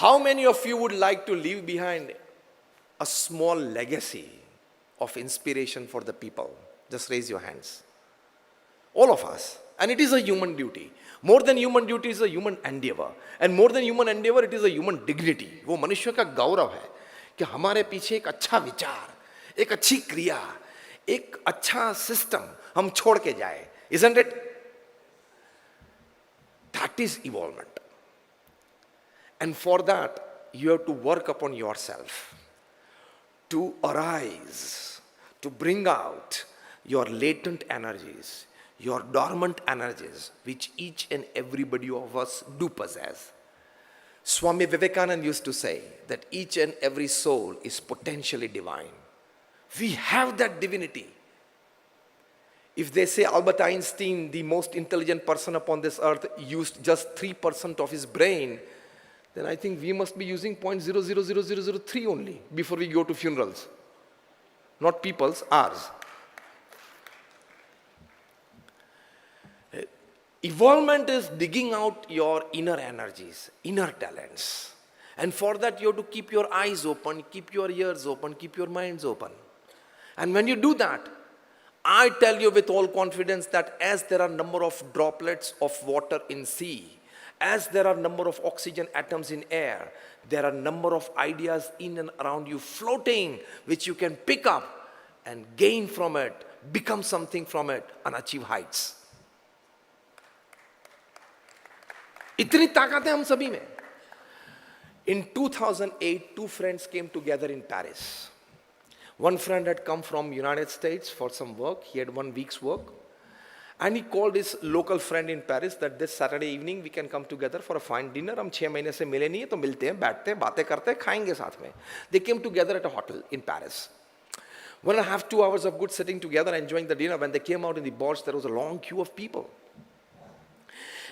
How many of you would like to leave behind a small legacy of inspiration for the people? Just raise your hands. All of us. And it is a human duty. More than human duty is a human endeavor. And more than human endeavor, it is a human dignity. वो मनुष्य का गौरव है कि हमारे पीछे एक अच्छा विचार, एक अच्छी क्रिया, एक अच्छा सिस्टम हम छोड़ के जाए. Isn't it? That is evolvement. And for that, you have to work upon yourself to arise, to bring out your latent energies, your dormant energies, which each and everybody of us do possess. Swami Vivekananda used to say that each and every soul is potentially divine. We have that divinity. If they say Albert Einstein, the most intelligent person upon this earth, used just 3% of his brain, then I think we must be using 0.000003 only before we go to funerals. Not people's, ours. Evolvement is digging out your inner energies, inner talents. And for that you have to keep your eyes open, keep your ears open, keep your minds open. And when you do that, I tell you with all confidence that as there are number of droplets of water in sea, as there are number of oxygen atoms in air, there are number of ideas in and around you floating, which you can pick up and gain from it, become something from it, and achieve heights. इतनी ताकत है हम सभी में. In 2008, two friends came together in Paris. One friend had come from United States for some work. He had 1 week's work. And he called his local friend in Paris that this Saturday evening we can come together for a fine dinner. हम 6 महीने से मिले नहीं हैं तो मिलते हैं, बैठते हैं, बातें करते हैं, खाएंगे साथ में. They came together at a hotel in Paris. 1.5 to 2 hours of good sitting together, enjoying the dinner. When they came out in the box, there was a long queue of people.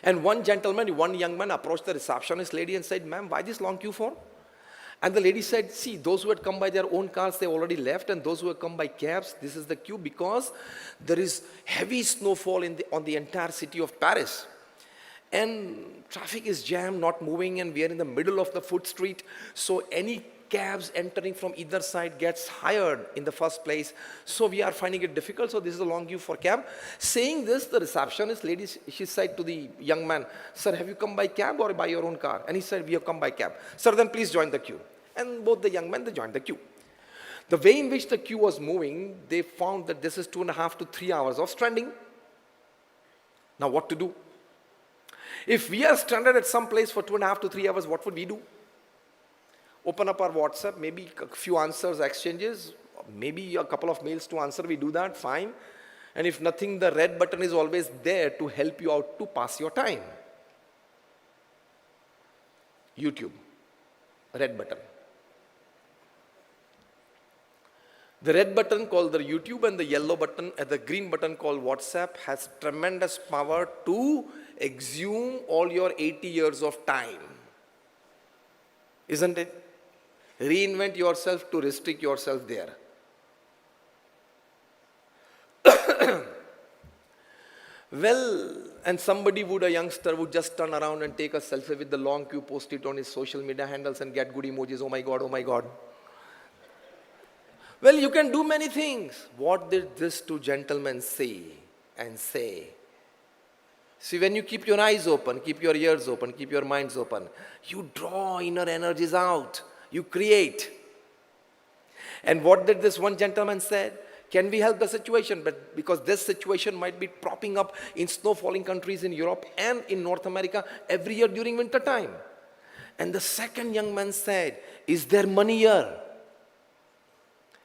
And one gentleman, one young man approached the receptionist lady and said, "Ma'am, why this long queue for?" And the lady said, "See, those who had come by their own cars, they already left, and those who had come by cabs, this is the queue because there is heavy snowfall on the entire city of Paris. And traffic is jammed, not moving, and we are in the middle of the foot street, so any cabs entering from either side gets hired in the first place. So we are finding it difficult, so this is a long queue for cab." Saying this, the receptionist lady, she said to the young man, "Sir, have you come by cab or by your own car?" And he said, "We have come by cab." "Sir, then please join the queue." And both the young men, they joined the queue. The way in which the queue was moving, they found that this is 2.5 to 3 hours of stranding. Now what to do? If we are stranded at some place for 2.5 to 3 hours, what would we do? Open up our WhatsApp, maybe a few answers, exchanges, maybe a couple of mails to answer, we do that, fine. And if nothing, the red button is always there to help you out to pass your time. YouTube, red button. The red button called the YouTube and the yellow button, the green button called WhatsApp has tremendous power to exhume all your 80 years of time. Isn't it? Reinvent yourself to restrict yourself there. Well, and a youngster would just turn around and take a selfie with the long queue, post it on his social media handles and get good emojis. Oh my God, oh my God. Well, you can do many things. What did these two gentlemen say and say? See, when you keep your eyes open, keep your ears open, keep your minds open, you draw inner energies out. You create. And what did this one gentleman said? Can we help the situation? But because this situation might be propping up in snow-falling countries in Europe and in North America every year during winter time. And the second young man said, "Is there money here?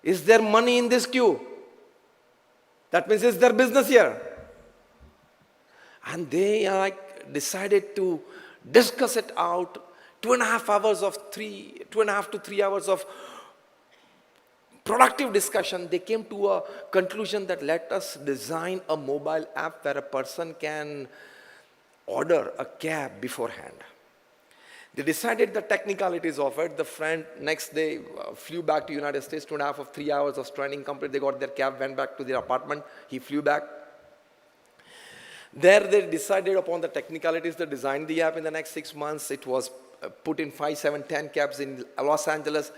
Is there money in this queue?" That means, is there business here? And they decided to discuss it out. 2.5 to 3 hours of productive discussion. They came to a conclusion that let us design a mobile app where a person can order a cab beforehand. They decided the technicalities of it. The friend next day flew back to United States, 2.5 or 3 hours of stranding complete. They got their cab, went back to their apartment. He flew back. There they decided upon the technicalities. They designed the app in the next 6 months. It was put in 5, 7, 10 cabs in Los Angeles,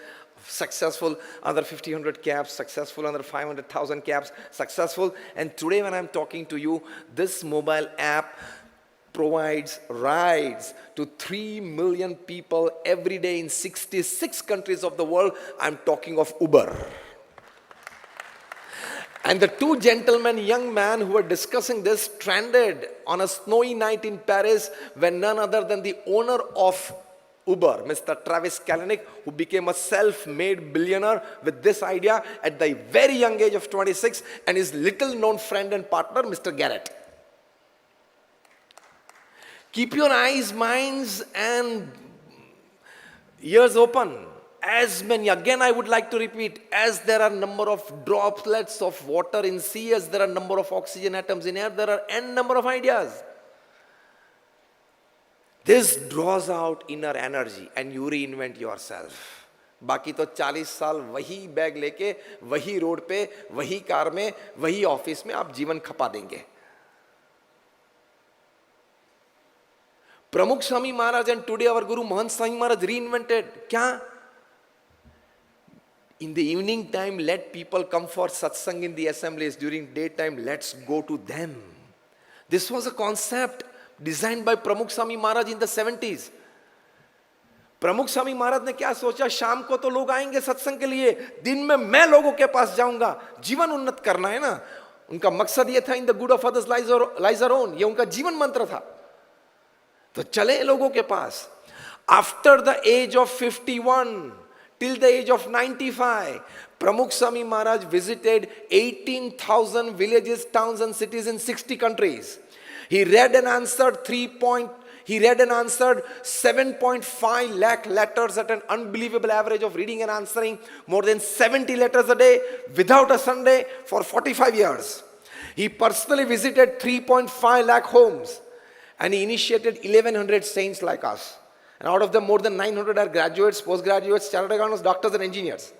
successful, other 1,500 cabs, successful, another 500,000 cabs, successful. And today when I'm talking to you, this mobile app provides rides to 3 million people every day in 66 countries of the world. I'm talking of Uber. And the two gentlemen, young men who were discussing this, stranded on a snowy night in Paris when none other than the owner of Uber, Mr. Travis Kalanick, who became a self-made billionaire with this idea at the very young age of 26, and his little-known friend and partner, Mr. Garrett. Keep your eyes, minds, and ears open. As many, again I would like to repeat, as there are number of droplets of water in sea, as there are number of oxygen atoms in air, there are n number of ideas. This draws out inner energy and you reinvent yourself. बाकी तो 40 साल वही bag लेके, वही road पे, वही car में, वही ऑफिस में आप जीवन खपा देंगे. प्रमुख Swami Maharaj and today our Guru Mahant Swami Maharaj reinvented. क्या? In the evening time, let people come for satsang in the assemblies. During daytime, let's go to them. This was a concept designed by Pramukh Swami Maharaj in the 70s. प्रमुख स्वामी महाराज ने क्या सोचा, शाम को तो लोग आएंगे सत्संग के लिए, दिन में मैं लोगों के पास जाऊंगा, जीवन उन्नत करना है ना. उनका मकसद ये था, in the good of others lies our own, ये उनका जीवन मंत्र था. तो चले लोगों के पास. After the age of 51 till the age of 95, Pramukh Swami Maharaj visited 18,000 villages, towns and cities in 60 countries. He read and answered 7.5 lakh letters at an unbelievable average of reading and answering more than 70 letters a day without a Sunday for 45 years. He personally visited 3.5 lakh homes and he initiated 1,100 saints like us. And out of them, more than 900 are graduates, postgraduates, chartered accountants, doctors and engineers.